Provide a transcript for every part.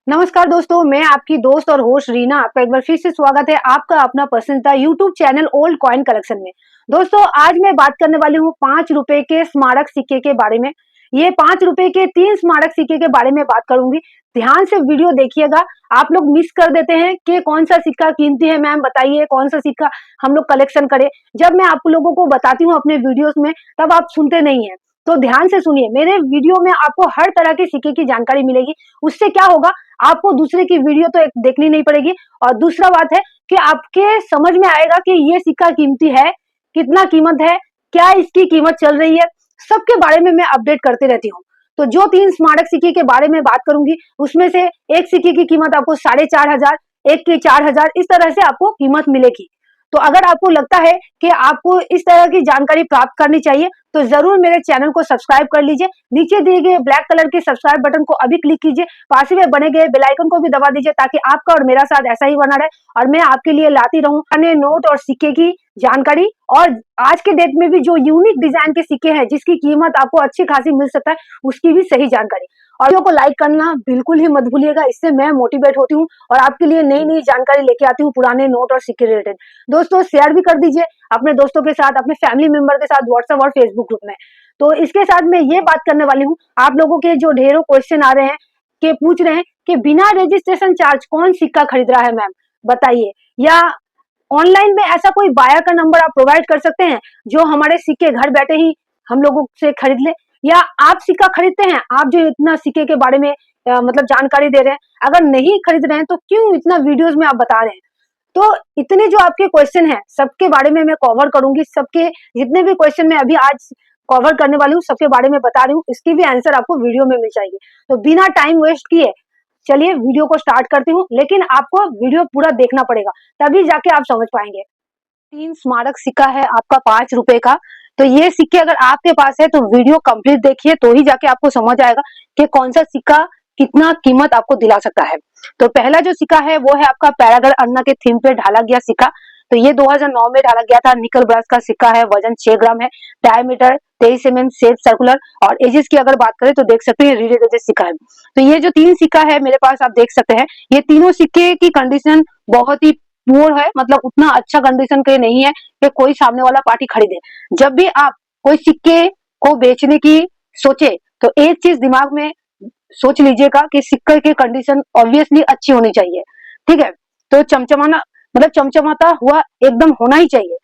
नमस्कार दोस्तों, मैं आपकी दोस्त और होस्ट रीना। आपका एक बार फिर से स्वागत है आपका अपना पसंदीदा YouTube channel old coin collection में। दोस्तों, आज मैं बात करने वाली हूँ 5 रुपए के स्मारक सिक्के के बारे में। ये 5 रुपए के 3 स्मारक सिक्के के बारे में बात करूंगी। ध्यान से वीडियो देखिएगा। आप लोग मिस कर देते हैं कि कौन सा सिक्का कीमती है। मैम बताइए कौन सा सिक्का हम लोग कलेक्शन करें। जब मैं आप लोगों को बताती हूँ अपने वीडियोस में, तब आप सुनते नहीं है। तो ध्यान से सुनिए, मेरे वीडियो में आपको हर तरह के सिक्के की जानकारी मिलेगी। उससे क्या होगा, आपको दूसरे की वीडियो तो एक देखनी नहीं पड़ेगी, और दूसरा बात है कि आपके समझ में आएगा कि ये सिक्का कीमती है, कितना कीमत है, क्या इसकी कीमत चल रही है, सबके बारे में मैं अपडेट करती रहती हूँ। तो जो 3 स्मारक सिक्के के बारे में बात करूंगी, उसमें से एक सिक्के की कीमत आपको 4,500, एक की 4,000, इस तरह से आपको कीमत मिलेगी। तो अगर आपको लगता है कि आपको इस तरह की जानकारी प्राप्त करनी चाहिए, तो जरूर मेरे चैनल को सब्सक्राइब कर लीजिए। नीचे दिए गए ब्लैक कलर के सब्सक्राइब बटन को अभी क्लिक कीजिए। पास ही में बने गए बेल आइकन को भी दबा दीजिए, ताकि आपका और मेरा साथ ऐसा ही बना रहे और मैं आपके लिए लाती रहूं अन्य नोट और सिक्के की जानकारी। और आज के डेट में भी जो यूनिक डिजाइन के सिक्के हैं, जिसकी कीमत आपको अच्छी खासी मिल सकता है, उसकी भी सही जानकारी। और वीडियो को लाइक करना बिल्कुल ही मत भूलिएगा। इससे मैं मोटिवेट होती हूँ और आपके लिए नई नई जानकारी लेके आती हूँ पुराने नोट और सिक्के रिलेटेड। दोस्तों, शेयर भी कर दीजिए अपने दोस्तों के साथ, अपने फैमिली मेंबर के साथ व्हाट्सएप और फेसबुक ग्रुप में। तो इसके साथ मैं ये बात करने वाली हूँ, आप लोगों के जो ढेरों क्वेश्चन आ रहे हैं, कि पूछ रहे हैं कि बिना रजिस्ट्रेशन चार्ज कौन सिक्का खरीद रहा है मैम, बताइए। या ऑनलाइन में ऐसा कोई बायर का नंबर आप प्रोवाइड कर सकते हैं जो हमारे सिक्के घर बैठे ही हम लोगों से खरीद ले। या आप सिक्का खरीदते हैं, आप जो इतना सिक्के के बारे में मतलब जानकारी दे रहे हैं, अगर नहीं खरीद रहे हैं तो क्यों इतना वीडियोस में आप बता रहे हैं। तो इतने जो आपके क्वेश्चन हैं, सबके बारे में मैं कवर करूंगी। सबके जितने भी क्वेश्चन मैं अभी आज कवर करने वाली हूँ, सबके बारे में बता रही हूँ। इसकी भी आंसर आपको वीडियो में मिल जाएगी। तो बिना टाइम वेस्ट किए चलिए वीडियो को स्टार्ट करती हूँ, लेकिन आपको वीडियो पूरा देखना पड़ेगा, तभी जाके आप समझ पाएंगे। 3 स्मारक सिक्का है आपका 5 रुपए का। तो ये सिक्के अगर आपके पास है तो वीडियो कंप्लीट देखिए, तो ही जाके आपको समझ आएगा कि कौन सा सिक्का कितना कीमत आपको दिला सकता है। तो पहला जो सिक्का है वो है आपका पैरागढ़ अन्ना के थीम पे ढाला गया सिक्का। तो ये 2009 में ढाला गया था। निकल ब्रास का सिक्का है, वजन 6 ग्राम है, डायमीटर 23 mm, शेप सर्कुलर। और एजेस की अगर बात करें तो देख सकते हैं रीडेड एजेस सिक्का है। तो ये जो 3 सिक्का है मेरे पास, आप देख सकते हैं, ये तीनों सिक्के की कंडीशन बहुत ही पुअर है, मतलब उतना अच्छा कंडीशन के नहीं है कि कोई सामने वाला पार्टी खरीदे। जब भी आप कोई सिक्के को बेचने की सोचे, तो एक चीज दिमाग में सोच लीजिएगा कि सिक्के की कंडीशन ऑब्वियसली अच्छी होनी चाहिए। ठीक है, तो चमचमाना मतलब चमचमाता हुआ एकदम होना ही चाहिए।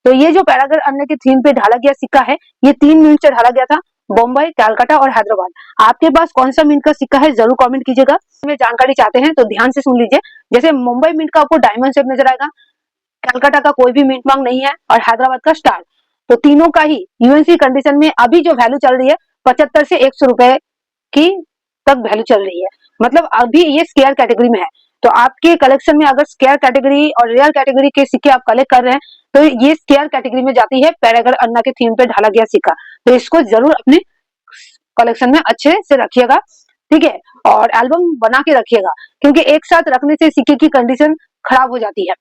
तो ये जो पैरागढ़ अन्य के थीम पे ढाला गया सिक्का है, ये 3 मिनट से ढाला गया था, बॉम्बे, कलकत्ता और हैदराबाद। आपके पास कौन सा मिनट का सिक्का है जरूर कमेंट कीजिएगा। में जानकारी चाहते हैं तो ध्यान से सुन लीजिए। जैसे मुंबई मिंट का आपको डायमंड शेप नजर आएगा, कलकत्ता का कोई भी मिंट मांग नहीं है, और हैदराबाद का स्टार। तो तीनों का ही यूएनसी कंडीशन में अभी जो वैल्यू चल रही है 75 से 100 रुपए की तक वैल्यू चल रही है। मतलब अभी ये स्केयर कैटेगरी में है। तो आपके कलेक्शन में अगर स्केयर कैटेगरी और रेयर कैटेगरी के सिक्के आप कलेक्ट कर रहे हैं, तो ये स्केयर कैटेगरी में जाती है पैरागढ़ अन्ना के थीम पे ढाला गया सिक्का। तो इसको जरूर अपने कलेक्शन में अच्छे से रखिएगा। ठीक है, और एल्बम बना के रखिएगा, क्योंकि एक साथ रखने से सिक्के की कंडीशन खराब हो जाती है।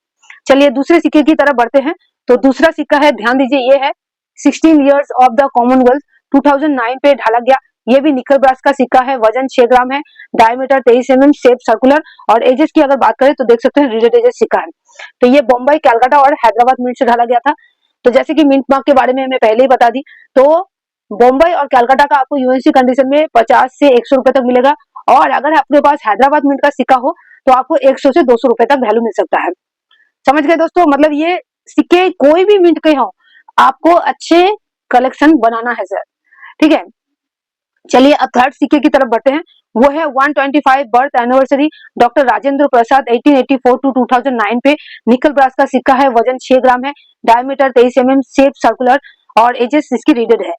चलिए दूसरे सिक्के की तरफ बढ़ते हैं। तो दूसरा सिक्का है, ध्यान दीजिए, ये है 16 इयर्स ऑफ द कॉमनवेल्थ, 2009 पे ढाला गया। ये भी निकल ब्रास का सिक्का है, वजन 6 ग्राम है, डायमीटर 23 mm, शेप सर्कुलर। और एजेस की अगर बात करें तो देख सकते हैं रीडेड एजेस सिक्का है। तो ये बॉम्बे, कलकत्ता और हैदराबाद मिंट से ढाला गया था। तो जैसे कि मिंट मार्क के बारे में मैं पहले ही बता दी, तो बॉम्बे और कलकत्ता का आपको यूएनसी कंडीशन में 50 से 100 रुपए तक मिलेगा। और अगर आपके पास हैदराबाद मिंट का सिक्का हो तो आपको 100 से 200 रुपए तक वैल्यू मिल सकता है। समझ गए दोस्तों, मतलब ये सिक्के कोई भी मिंट के हो, आपको अच्छे कलेक्शन बनाना है सर। ठीक है, चलिए अब थर्ड सिक्के की तरफ बढ़ते हैं। वो है 125 birth anniversary doctor Rajendra Prasad 1884 to 2009 पे, निकल ब्रास का सिक्का है, वजन 6 ग्राम है, डायमीटर 23 mm, शेप सर्कुलर। और एजेस इसकी रीडेड है।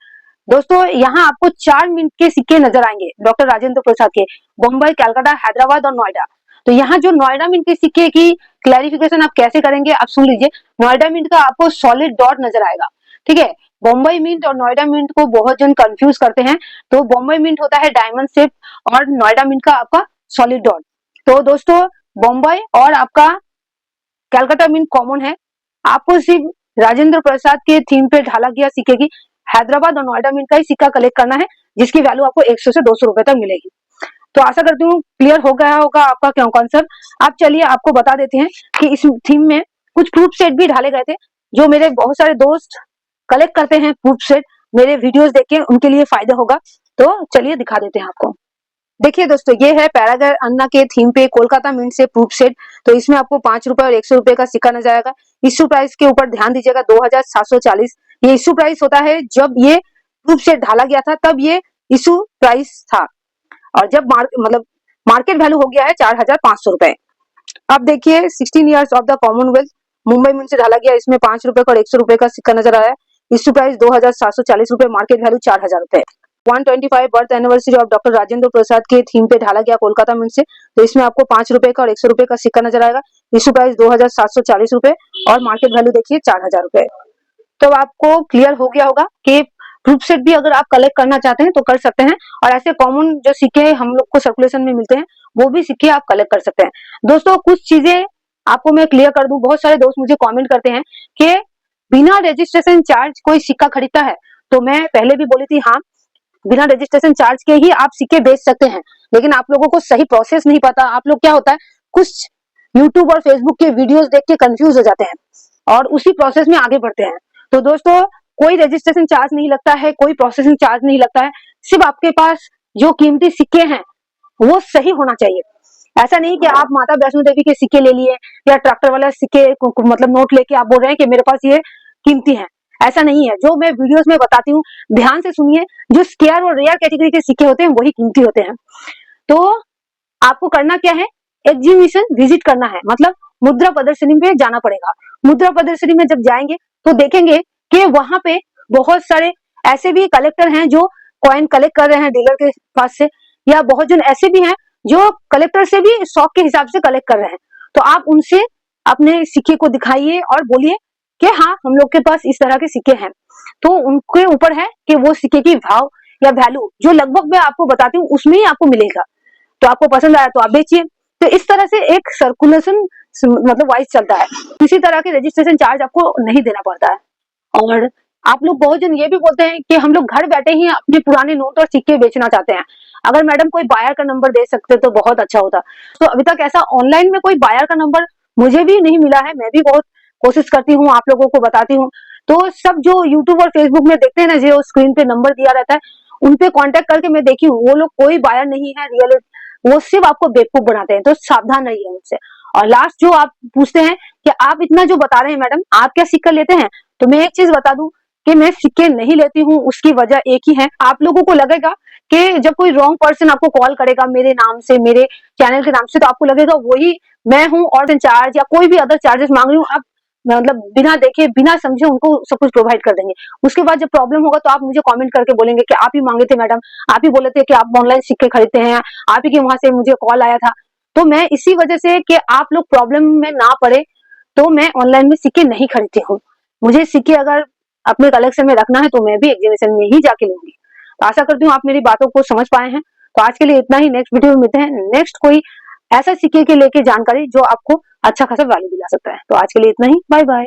दोस्तों, यहाँ आपको 4 मिनट के सिक्के नजर आएंगे डॉक्टर राजेंद्र प्रसाद के, बम्बई, कलकत्ता, हैदराबाद और नोएडा। तो यहाँ जो नोएडा मिंट के सिक्के की क्लैरिफिकेशन आप कैसे करेंगे, आप सुन लीजिए। नोएडा मिंट का आपको सॉलिड डॉट नजर आएगा। ठीक है, बॉम्बई मिंट और नोएडा मिंट को बहुत जन कंफ्यूज करते हैं। तो बॉम्बई मिंट होता है डायमंड शेप, और नोएडा मिंट का आपका सॉलिड डॉट। तो दोस्तों, बॉम्बई और आपका कलकत्ता मिंट कॉमन है। आपको सिर्फ राजेंद्र प्रसाद के थीम पे ढाला गया सिक्के की हैदराबाद और नोएडा मिंट का ही सिक्का कलेक्ट करना है, जिसकी वैल्यू आपको 100 से 200 रुपए तक मिलेगी। तो आशा करती हूँ क्लियर हो गया होगा आपका क्यों कॉन्सेप्ट। अब चलिए आपको बता देते हैं कि इस थीम में कुछ प्रूफ सेट भी डाले गए थे, जो मेरे बहुत सारे दोस्त कलेक्ट करते हैं प्रूफ सेट, मेरे वीडियोस देख के उनके लिए फायदा होगा। तो चलिए दिखा देते हैं आपको। देखिए दोस्तों, ये है पैरागर अन्ना के थीम पे कोलकाता मिंट से प्रूफ सेट। तो इसमें आपको 5 रुपए और 100 रुपए का सिक्का नजर आएगा। इश्यू प्राइस के ऊपर ध्यान दीजिएगा 2740। ये इश्यू प्राइस होता है जब ये प्रूफ सेट ढाला गया था, तब ये इश्यू प्राइस था, और जब मार्केट वैल्यू हो गया है 4500 रुपए। अब देखिए 16 years of the commonwealth Mumbai mint से ढाला गया। इसमें 5 रुपए का और 100 रुपए का सिक्का नजर आ रहा है। इश्यू प्राइस 2740 रुपए, मार्केट वैल्यू 4000 रुपए। 125 birth anniversary of doctor Rajendra Prasad के थीम पे ढाला गया कोलकाता मिंट से। तो इसमें आपको 5 रुपए का और 100 रुपए का सिक्का नजर आएगा। इश्यू प्राइस 2740 रुपए और मार्केट वैल्यू देखिए 4000 रुपए। तो आपको क्लियर हो गया होगा कि प्रूफ सेट भी अगर आप कलेक्ट करना चाहते हैं तो कर सकते हैं, और ऐसे कॉमन जो सिक्के हम लोग को सर्कुलेशन में मिलते हैं वो भी सिक्के आप कलेक्ट कर सकते हैं। दोस्तों कुछ चीजें आपको मैं क्लियर कर दूं, बहुत सारे दोस्त मुझे कमेंट करते हैं कि बिना रजिस्ट्रेशन चार्ज कोई सिक्का खरीदता है। तो मैं पहले भी बोली थी, हाँ बिना रजिस्ट्रेशन चार्ज के ही आप सिक्के बेच सकते हैं, लेकिन आप लोगों को सही प्रोसेस नहीं पता। आप लोग क्या होता है, कुछ यूट्यूब और फेसबुक के वीडियोस देख के कंफ्यूज हो जाते हैं और उसी प्रोसेस में आगे बढ़ते हैं। तो दोस्तों कोई रजिस्ट्रेशन चार्ज नहीं लगता है, कोई प्रोसेसिंग चार्ज नहीं लगता है, सिर्फ आपके पास जो कीमती सिक्के हैं वो सही होना चाहिए। ऐसा नहीं कि आप माता वैष्णो देवी के सिक्के ले लिए या ट्रैक्टर वाला सिक्के नोट लेके आप बोल रहे हैं कि मेरे पास ये कीमती है। ऐसा नहीं है, जो मैं वीडियोस में बताती हूँ ध्यान से सुनिए, जो स्केयर और रेयर कैटेगरी के सिक्के होते हैं वही कीमती होते हैं। तो आपको करना क्या है, एग्जीबिशन विजिट करना है, मतलब मुद्रा प्रदर्शनी में जाना पड़ेगा। मुद्रा प्रदर्शनी में जब जाएंगे तो देखेंगे कि वहां पे बहुत सारे ऐसे भी कलेक्टर हैं जो कॉइन कलेक्ट कर रहे हैं डीलर के पास से, या बहुत जन ऐसे भी हैं जो कलेक्टर से भी शौक के हिसाब से कलेक्ट कर रहे हैं। तो आप उनसे अपने सिक्के को दिखाइए और बोलिए कि हाँ हम लोग के पास इस तरह के सिक्के हैं। तो उनके ऊपर है कि वो सिक्के की भाव या वैल्यू जो लगभग मैं आपको बताती हूँ उसमें ही आपको मिलेगा। तो आपको पसंद आया तो आप बेचिए। तो इस तरह से एक सर्कुलेशन वाइज चलता है, किसी तरह के रजिस्ट्रेशन चार्ज आपको नहीं देना पड़ता है। और आप लोग बहुत जन ये भी बोलते हैं कि हम लोग घर बैठे ही अपने पुराने नोट और सिक्के बेचना चाहते हैं। अगर मैडम कोई बायर का नंबर दे सकते तो बहुत अच्छा होता। तो अभी तक ऐसा ऑनलाइन में कोई बायर का नंबर मुझे भी नहीं मिला है। मैं भी बहुत कोशिश करती हूँ, आप लोगों को बताती हूँ। तो सब जो यूट्यूब और फेसबुक में देखते हैं ना, जो स्क्रीन पे नंबर दिया रहता है उन पे कॉन्टेक्ट करके मैं देखी हूँ, वो लोग कोई बायर नहीं है रियल, वो सिर्फ आपको बेवकूफ बनाते हैं। तो सावधान रहिए उनसे। और लास्ट जो आप पूछते हैं कि आप इतना जो बता रहे हैं मैडम आप क्या सिक्का लेते हैं, तो मैं एक चीज बता दूं कि मैं सिक्के नहीं लेती हूँ। उसकी वजह एक ही है, आप लोगों को लगेगा कि जब कोई रॉन्ग पर्सन आपको कॉल करेगा मेरे नाम से, मेरे चैनल के नाम से, तो आपको लगेगा वही मैं हूँ और चार्ज या कोई भी अदर चार्जेस मांग रही हूँ। आप बिना देखे बिना समझे उनको सब कुछ प्रोवाइड कर देंगे। उसके बाद जब प्रॉब्लम होगा तो आप मुझे कमेंट करके बोलेंगे कि आप ही मांगे थे मैडम, आप ही बोले थे कि आप ऑनलाइन सिक्के खरीदते हैं, आप ही के वहां से मुझे कॉल आया था। तो मैं इसी वजह से कि आप लोग प्रॉब्लम में ना पड़े तो मैं ऑनलाइन में सिक्के नहीं खरीदती हूँ। मुझे सिक्के अगर अपने कलेक्शन में रखना है तो मैं भी एग्जीबिशन में ही जाके लूंगी। तो आशा करती हूँ आप मेरी बातों को समझ पाए हैं। तो आज के लिए इतना ही, नेक्स्ट वीडियो में मिलते हैं नेक्स्ट कोई ऐसा सिक्के के लेके जानकारी जो आपको अच्छा खासा वैल्यू दिला सकता है। तो आज के लिए इतना ही, बाय बाय।